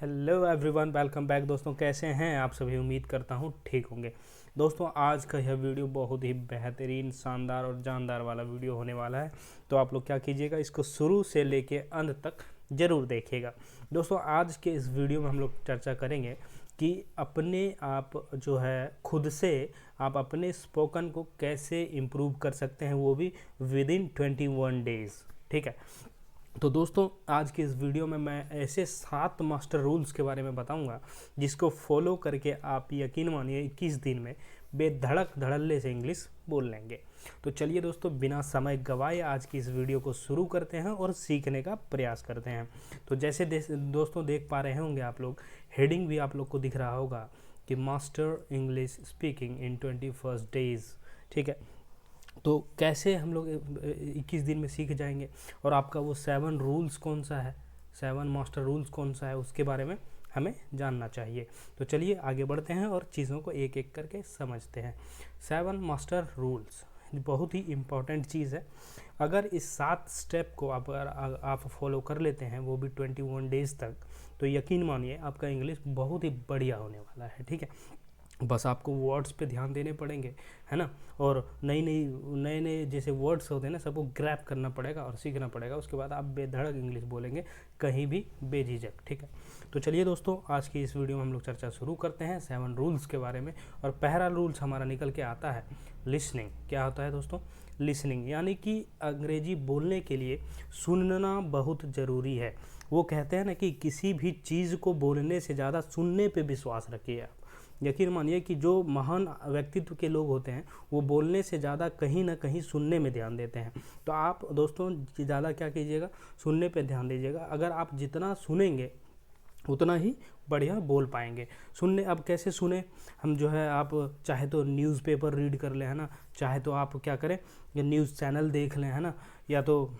Hello everyone, welcome back. दोस्तों कैसे हैं आप सभी? उम्मीद करता हूं ठीक होंगे। दोस्तों आज का यह वीडियो बहुत ही बेहतरीन, शानदार और जानदार वाला वीडियो होने वाला है। तो आप लोग क्या कीजिएगा, इसको शुरू से लेके अंत तक ज़रूर देखिएगा। दोस्तों आज के इस वीडियो में हम लोग चर्चा करेंगे कि अपने आप जो है खुद से आप अपने स्पोकन को कैसे इम्प्रूव कर सकते हैं, वो भी विद इन 21 डेज़। ठीक है, तो दोस्तों आज के इस वीडियो में मैं ऐसे 7 मास्टर रूल्स के बारे में बताऊंगा जिसको फॉलो करके आप यकीन मानिए 21 दिन में बेधड़क धड़ल्ले से इंग्लिश बोल लेंगे। तो चलिए दोस्तों, बिना समय गवाए आज की इस वीडियो को शुरू करते हैं और सीखने का प्रयास करते हैं। तो जैसे दोस्तों देख पा रहे होंगे आप लोग, हेडिंग भी आप लोग को दिख रहा होगा कि master English speaking in 21 days. ठीक है, तो कैसे हम लोग 21 दिन में सीख जाएंगे और आपका वो 7 रूल्स कौन सा है, 7 मास्टर रूल्स कौन सा है, उसके बारे में हमें जानना चाहिए। तो चलिए आगे बढ़ते हैं और चीज़ों को एक एक करके समझते हैं। 7 मास्टर रूल्स बहुत ही इम्पॉर्टेंट चीज़ है। अगर इस 7 स्टेप को आप फॉलो कर लेते हैं, वो भी 21 डेज़ तक, तो यकीन मानिए आपका इंग्लिश बहुत ही बढ़िया होने वाला है। ठीक है, बस आपको वर्ड्स पे ध्यान देने पड़ेंगे, है ना, और नए जैसे वर्ड्स होते हैं ना, सबको ग्रैब करना पड़ेगा और सीखना पड़ेगा। उसके बाद आप बेधड़क इंग्लिश बोलेंगे, कहीं भी बेझिझक। ठीक है, तो चलिए दोस्तों आज की इस वीडियो में हम लोग चर्चा शुरू करते हैं 7 रूल्स के बारे में। और पहला रूल्स हमारा निकल के आता है लिसनिंग। क्या होता है दोस्तों? लिसनिंग यानी कि अंग्रेजी बोलने के लिए सुनना बहुत ज़रूरी है। वो कहते हैं ना कि किसी भी चीज़ को बोलने से ज़्यादा सुनने पे विश्वास रखिए आप। यकीन मानिए कि जो महान व्यक्तित्व के लोग होते हैं वो बोलने से ज़्यादा कहीं ना कहीं सुनने में ध्यान देते हैं। तो आप दोस्तों ज़्यादा क्या कीजिएगा, सुनने पे ध्यान दीजिएगा। अगर आप जितना सुनेंगे उतना ही बढ़िया बोल पाएंगे। सुनने अब कैसे सुने हम, जो है आप चाहे तो न्यूज़पेपर रीड कर लें, है ना, चाहे तो आप क्या करें, ये न्यूज़ चैनल देख लें, है ना, या तो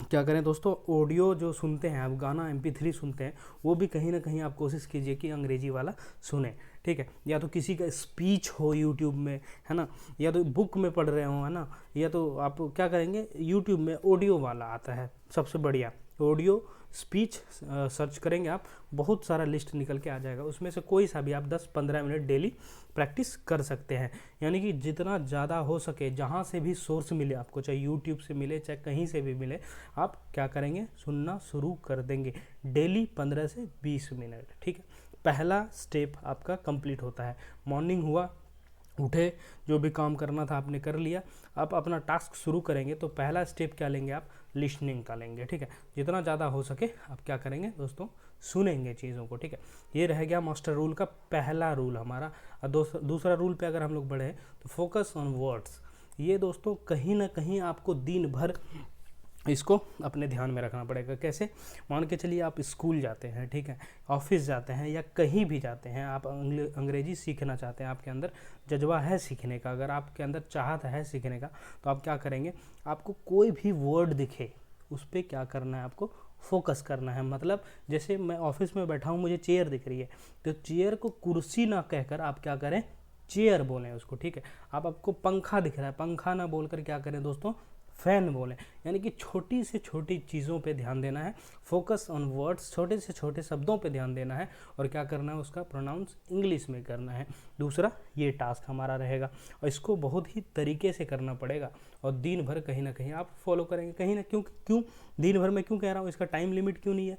क्या करें दोस्तों, ऑडियो जो सुनते हैं आप, गाना MP3 सुनते हैं, वो भी कहीं ना कहीं आप कोशिश कीजिए कि अंग्रेजी वाला सुने। ठीक है, या तो किसी का स्पीच हो यूट्यूब में, है ना, या तो बुक में पढ़ रहे हो, है ना, या तो आप क्या करेंगे, यूट्यूब में ऑडियो वाला आता है सबसे बढ़िया ऑडियो स्पीच सर्च करेंगे आप, बहुत सारा लिस्ट निकल के आ जाएगा। उसमें से कोई सा भी आप 10-15 मिनट डेली प्रैक्टिस कर सकते हैं। यानी कि जितना ज़्यादा हो सके, जहाँ से भी सोर्स मिले आपको, चाहे यूट्यूब से मिले चाहे कहीं से भी मिले, आप क्या करेंगे, सुनना शुरू कर देंगे डेली 15 से 20 मिनट। ठीक है, पहला स्टेप आपका कंप्लीट होता है। मॉर्निंग हुआ, उठे, जो भी काम करना था आपने कर लिया, आप अपना टास्क शुरू करेंगे तो पहला स्टेप क्या लेंगे आप, लिसनिंग का लेंगे। ठीक है, जितना ज़्यादा हो सके आप क्या करेंगे दोस्तों, सुनेंगे चीज़ों को। ठीक है, ये रह गया मास्टर रूल का पहला रूल हमारा। और दूसरा रूल पे अगर हम लोग बढ़े तो फोकस ऑन वर्ड्स। ये दोस्तों कहीं ना कहीं आपको दिन भर इसको अपने ध्यान में रखना पड़ेगा। कैसे? मान के चलिए आप स्कूल जाते हैं, ठीक है, ऑफिस जाते हैं या कहीं भी जाते हैं, आप अंग्रेजी सीखना चाहते हैं, आपके अंदर जज्बा है सीखने का, अगर आपके अंदर चाहत है सीखने का, तो आप क्या करेंगे, आपको कोई भी वर्ड दिखे उस पर क्या करना है, आपको फोकस करना है। मतलब जैसे मैं ऑफिस में बैठा हूँ, मुझे चेयर दिख रही है, तो चेयर को कुर्सी ना कहकर आप क्या करें, चेयर बोलें उसको। ठीक है, आपको पंखा दिख रहा है, पंखा ना बोलकर क्या करें दोस्तों, फैन बोलें। यानी कि छोटी से छोटी चीज़ों पे ध्यान देना है, फोकस ऑन वर्ड्स, छोटे से छोटे शब्दों पे ध्यान देना है और क्या करना है, उसका प्रोनाउंस इंग्लिश में करना है। दूसरा ये टास्क हमारा रहेगा और इसको बहुत ही तरीके से करना पड़ेगा और दिन भर कहीं ना कहीं आप फॉलो करेंगे। कहीं ना क्यों दिन भर मैं क्यों कह रहा हूँ, इसका टाइम लिमिट क्यों नहीं है,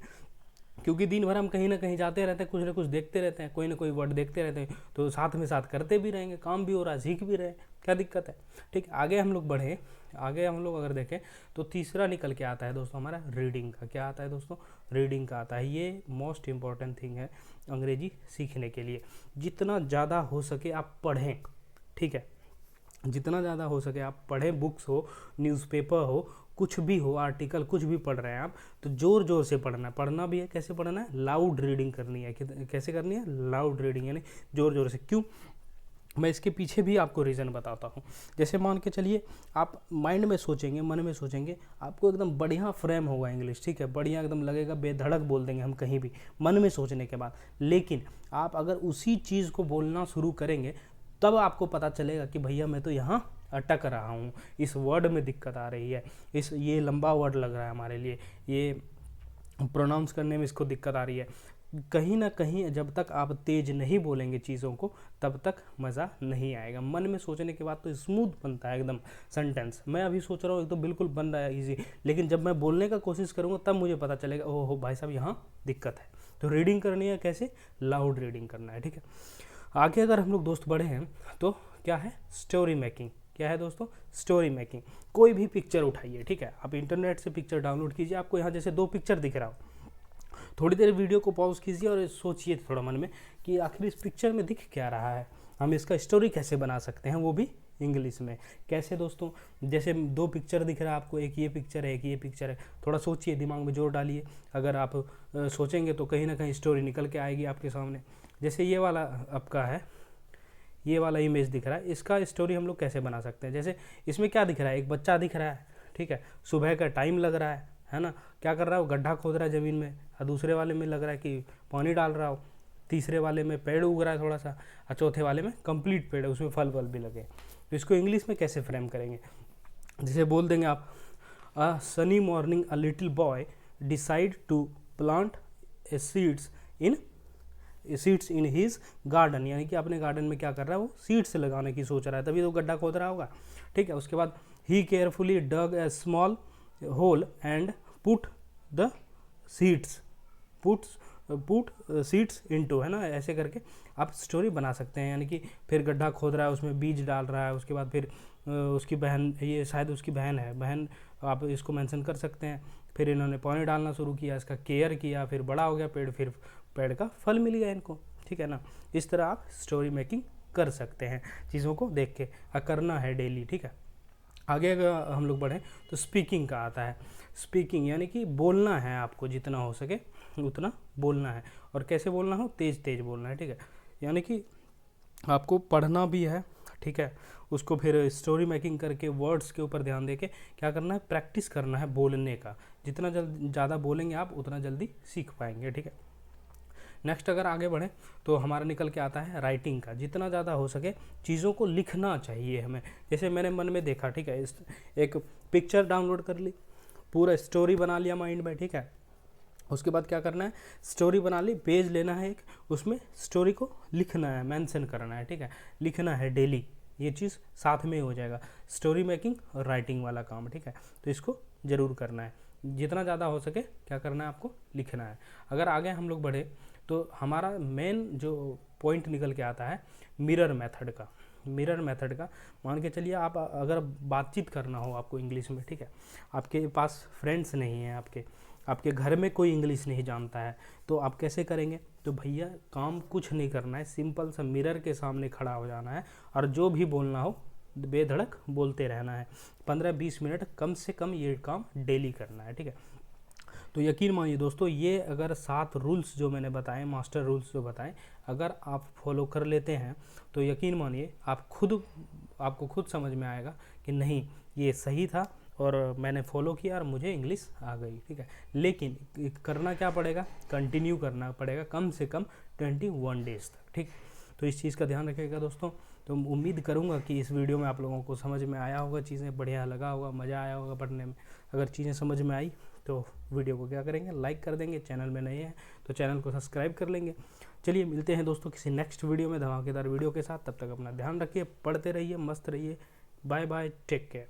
क्योंकि दिन भर हम कहीं ना कहीं जाते रहते हैं, कुछ ना कुछ देखते रहते हैं, कोई ना कोई वर्ड देखते रहते हैं, तो साथ में साथ करते भी रहेंगे, काम भी हो रहा है, सीख भी रहे, क्या दिक्कत है। ठीक, आगे हम लोग बढ़े, आगे हम लोग अगर देखें तो तीसरा निकल के आता है दोस्तों हमारा रीडिंग का। क्या आता है दोस्तों, रीडिंग का आता है। ये मोस्ट इम्पॉर्टेंट थिंग है अंग्रेजी सीखने के लिए। जितना ज़्यादा हो सके आप पढ़ें। ठीक है, जितना ज़्यादा हो सके आप पढ़ें, बुक्स हो, न्यूज़पेपर हो, कुछ भी हो, आर्टिकल कुछ भी पढ़ रहे हैं आप, तो ज़ोर ज़ोर से पढ़ना है। पढ़ना भी है, कैसे पढ़ना है, लाउड रीडिंग करनी है। कैसे करनी है, लाउड रीडिंग, यानी ज़ोर ज़ोर से। क्यों, मैं इसके पीछे भी आपको रीज़न बताता हूँ। जैसे मान के चलिए आप माइंड में सोचेंगे, मन में सोचेंगे, आपको एकदम बढ़िया फ्रेम होगा इंग्लिश, ठीक है, बढ़िया एकदम लगेगा, बेधड़क बोल देंगे हम कहीं भी मन में सोचने के बाद। लेकिन आप अगर उसी चीज़ को बोलना शुरू करेंगे तब आपको पता चलेगा कि भैया मैं तो यहाँ अटक रहा हूँ, इस वर्ड में दिक्कत आ रही है, ये लंबा वर्ड लग रहा है हमारे लिए, ये प्रोनाउंस करने में इसको दिक्कत आ रही है। कहीं ना कहीं जब तक आप तेज नहीं बोलेंगे चीज़ों को तब तक मज़ा नहीं आएगा। मन में सोचने के बाद तो स्मूथ बनता है एकदम सेंटेंस। मैं अभी सोच रहा हूँ एक तो बिल्कुल बन रहा है इजी, लेकिन जब मैं बोलने का कोशिश करूँगा तब मुझे पता चलेगा ओहो भाई साहब यहाँ दिक्कत है। तो रीडिंग करनी है कैसे, लाउड रीडिंग करना है, ठीक है। आगे अगर हम लोग दोस्त बढ़े हैं तो क्या है, स्टोरी मेकिंग। क्या है दोस्तों, स्टोरी मेकिंग। कोई भी पिक्चर उठाइए, ठीक है, आप इंटरनेट से पिक्चर डाउनलोड कीजिए, आपको यहाँ जैसे 2 पिक्चर दिख रहा हो, थोड़ी देर वीडियो को पॉज कीजिए और सोचिए थोड़ा मन में कि आखिर इस पिक्चर में दिख क्या रहा है, हम इसका स्टोरी कैसे बना सकते हैं, वो भी इंग्लिश में। कैसे दोस्तों, जैसे 2 पिक्चर दिख रहा है आपको, एक ये पिक्चर है एक ये पिक्चर है, थोड़ा सोचिए, दिमाग में जोर डालिए। अगर आप सोचेंगे तो कहीं ना कहीं स्टोरी निकल के आएगी आपके सामने। जैसे ये वाला आपका है, ये वाला इमेज दिख रहा है, इसका स्टोरी हम लोग कैसे बना सकते हैं। जैसे इसमें क्या दिख रहा है, एक बच्चा दिख रहा है, ठीक है, सुबह का टाइम लग रहा है ना, क्या कर रहा है वो, गड्ढा खोद रहा है ज़मीन में, और दूसरे वाले में लग रहा है कि पानी डाल रहा हो, तीसरे वाले में पेड़ उग रहा है थोड़ा सा, और चौथे वाले में कंप्लीट पेड़ है, उसमें फल वल भी लगे। तो इसको इंग्लिश में कैसे फ्रेम करेंगे, जैसे बोल देंगे आप, a sunny morning a little boy decide to plant a seeds in his garden, यानी कि अपने गार्डन में क्या कर रहा है वो सीड्स लगाने की सोच रहा है, तभी तो गड्ढा खोद रहा होगा, ठीक है। उसके बाद ही carefully dug a small hole and put the seeds put seeds into, है ना, ऐसे करके आप स्टोरी बना सकते हैं। यानी कि फिर गड्ढा खोद रहा है, उसमें बीज डाल रहा है, उसके बाद फिर उसकी बहन, ये शायद उसकी बहन है, बहन आप इसको मेंशन कर सकते हैं, फिर इन्होंने पानी डालना शुरू किया, इसका केयर किया, फिर बड़ा हो गया पेड़, फिर पेड़ का फल मिल गया इनको, ठीक है ना। इस तरह आप स्टोरी मेकिंग कर सकते हैं चीज़ों को देख के, करना है डेली, ठीक है। आगे अगर हम लोग बढ़ें तो स्पीकिंग का आता है। स्पीकिंग यानी कि बोलना है आपको, जितना हो सके उतना बोलना है, और कैसे बोलना हो, तेज तेज बोलना है, ठीक है। यानी कि आपको पढ़ना भी है, ठीक है, उसको फिर स्टोरी मेकिंग करके वर्ड्स के ऊपर ध्यान देके क्या करना है, प्रैक्टिस करना है बोलने का। जितना ज़्यादा बोलेंगे आप उतना जल्दी सीख पाएंगे, ठीक है। नेक्स्ट अगर आगे बढ़ें तो हमारा निकल के आता है राइटिंग का। जितना ज़्यादा हो सके चीज़ों को लिखना चाहिए हमें। जैसे मैंने मन में देखा, ठीक है, एक पिक्चर डाउनलोड कर ली, पूरा स्टोरी बना लिया माइंड में, ठीक है। उसके बाद क्या करना है, स्टोरी बना ली, पेज लेना है एक, उसमें स्टोरी को लिखना है, मेंशन करना है, ठीक है, लिखना है डेली। ये चीज़ साथ में हो जाएगा, स्टोरी मेकिंग और राइटिंग वाला काम, ठीक है। तो इसको ज़रूर करना है, जितना ज़्यादा हो सके क्या करना है, आपको लिखना है। अगर आगे हम लोग बढ़े तो हमारा मेन जो पॉइंट निकल के आता है मिरर मेथड का। मिरर मेथड का मान के चलिए, आप अगर बातचीत करना हो आपको इंग्लिश में, ठीक है, आपके पास फ्रेंड्स नहीं हैं, आपके घर में कोई इंग्लिश नहीं जानता है, तो आप कैसे करेंगे। तो भैया काम कुछ नहीं करना है, सिंपल सा मिरर के सामने खड़ा हो जाना है और जो भी बोलना हो बेधड़क बोलते रहना है। 15-20 मिनट कम से कम ये काम डेली करना है, ठीक है। तो यकीन मानिए दोस्तों, ये अगर 7 रूल्स जो मैंने बताए, मास्टर रूल्स जो बताए, अगर आप फॉलो कर लेते हैं तो यकीन मानिए आपको खुद समझ में आएगा कि नहीं ये सही था और मैंने फॉलो किया और मुझे इंग्लिश आ गई, ठीक है। लेकिन करना क्या पड़ेगा, कंटिन्यू करना पड़ेगा कम से कम 21 डेज तक, ठीक। तो इस चीज़ का ध्यान रखिएगा दोस्तों। तो उम्मीद करूंगा कि इस वीडियो में आप लोगों को समझ में आया होगा, चीज़ें बढ़िया लगा होगा, मज़ा आया होगा पढ़ने में। अगर चीज़ें समझ में आई तो वीडियो को क्या करेंगे, लाइक कर देंगे। चैनल में नए हैं तो चैनल को सब्सक्राइब कर लेंगे। चलिए मिलते हैं दोस्तों किसी नेक्स्ट वीडियो में धमाकेदार वीडियो के साथ। तब तक अपना ध्यान रखिए, पढ़ते रहिए, मस्त रहिए। Bye bye, take care.